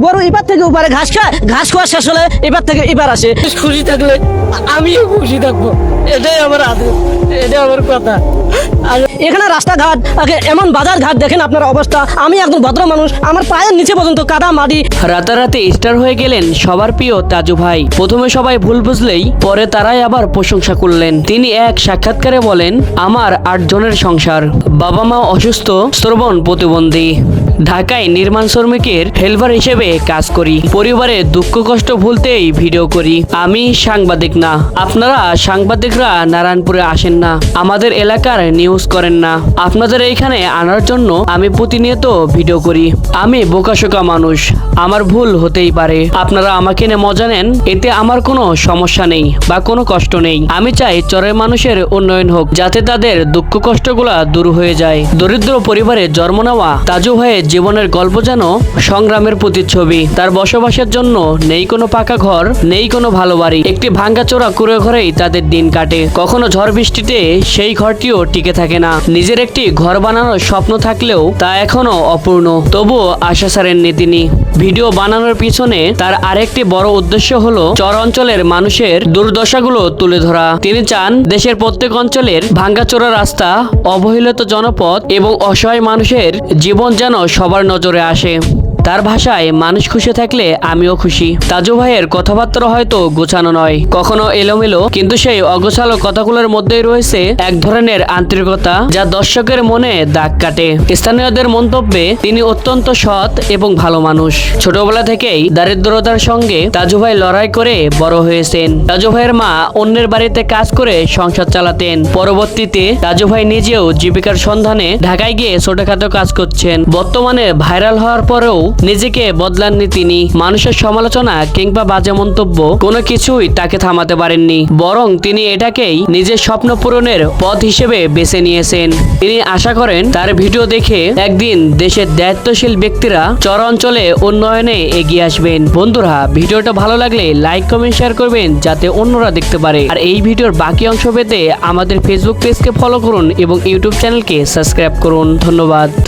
গরু এবার থেকে ওপারে ঘাস খায়, ঘাস খাওয়া শেষ হলে এবার থেকে এবার আসে। খুশি থাকলে আমিও খুশি থাকবো, এটাই আমার আদর, এটাই আমার কথা। আর এখানে রাস্তাঘাট এমন বাজার ঘাট দেখেন আপনার অবস্থা। আমি একদম ভদ্র মানুষ, আমার পায়ের নিচে পর্যন্ত কাদা মাটি। রাতারাতি স্টার হয়ে গেলেন সবার প্রিয় তাজু ভাই। প্রথমে সবাই ভুল বুঝলেই পরে তারাই আবার প্রশংসা করলেন। তিনি এক সাক্ষাৎকারে বলেন, আমার 8 জনের সংসার, বাবা মা অসুস্থ, শ্রবণ প্রতিবন্ধী, ঢাকায় নির্মাণ শ্রমিকের হেল্পার হিসেবে কাজ করি, পরিবারে দুঃখ কষ্ট ভুলতেই ভিডিও করি। আমি সাংবাদিক না, আপনারা সাংবাদিকরা নারায়ণপুরে আসেন না, আমাদের এলাকার নিউজ করেন না, আপনাদের এইখানে আনার জন্য আমি প্রতিনিয়ত ভিডিও করি। আমি বোকাশোকা মানুষ, আমার ভুল হতেই পারে, আপনারা আমাকে নিয়ে মজা নেন, এতে আমার কোনো সমস্যা নেই বা কোনো কষ্ট নেই। আমি চাই চরের মানুষের উন্নয়ন হোক, যাতে তাদের দুঃখ কষ্টগুলা দূর হয়ে যায়। দরিদ্র পরিবারে জন্ম নেওয়া তাজু ভাইয়ের জীবনের গল্প যেন সংগ্রামের প্রতিচ্ছবি। তার বসবাসের জন্য নেই কোনো পাকা ঘর, নেই কোনো ভালো বাড়ি, একটি ভাঙ্গাচোরা কুড়ে ঘরেই তাদের দিন কাটে। কখনো ঝড় বৃষ্টিতে সেই ঘরটিও টিকে থাকে না। নিজের একটি ঘর বানানোর স্বপ্ন থাকলেও তা এখনো অপূর্ণ, তবুও আশা ছাড়েননি তিনি। ভিডিও বানানোর পিছনে তার আরেকটি বড় উদ্দেশ্য হলো চর অঞ্চলের মানুষের দুর্দশাগুলো তুলে ধরা। তিনি চান দেশের প্রত্যেক অঞ্চলের ভাঙ্গাচোরা রাস্তা, অবহেলিত জনপদ এবং অসহায় মানুষের জীবন যেন সবার নজরে আসে। তার ভাষায়, মানুষ খুশি থাকলে আমিও খুশি। তাজু ভাইয়ের কথাবার্তা হয়তো গোছানো নয়, কখনো এলোমেলো, কিন্তু সেই অগোছালো কথাগুলোর মধ্যেই রয়েছে এক ধরনের আন্তরিকতা যা দর্শকের মনে দাগ কাটে। স্থানীয়দের মন্তব্যে তিনি অত্যন্ত সৎ এবং ভালো মানুষ। ছোটবেলা থেকেই দারিদ্রতার সঙ্গে তাজু ভাই লড়াই করে বড় হয়েছেন। তাজু ভাইয়ের মা অন্যের বাড়িতে কাজ করে সংসার চালাতেন। পরবর্তীতে তাজু ভাই নিজেও জীবিকার সন্ধানে ঢাকায় গিয়ে ছোটখাটো কাজ করছেন। বর্তমানে ভাইরাল হওয়ার পরেও নিজেকে বদলাননি তিনি। মানুষের সমালোচনা কিংবা বাজে মন্তব্য কোনো কিছুই তাকে থামাতে পারেননি, বরং তিনি এটাকেই নিজের স্বপ্ন পূরণের পথ হিসেবে বেছে নিয়েছেন। তিনি আশা করেন তার ভিডিও দেখে একদিন দেশের দায়িত্বশীল ব্যক্তিরা চর অঞ্চলে উন্নয়নে এগিয়ে আসবেন। বন্ধুরা, ভিডিওটা ভালো লাগলে লাইক কমেন্ট শেয়ার করবেন যাতে অন্যরা দেখতে পারে। আর এই ভিডিওর বাকি অংশ পেতে আমাদের ফেসবুক পেজকে ফলো করুন এবং ইউটিউব চ্যানেলকে সাবস্ক্রাইব করুন। ধন্যবাদ।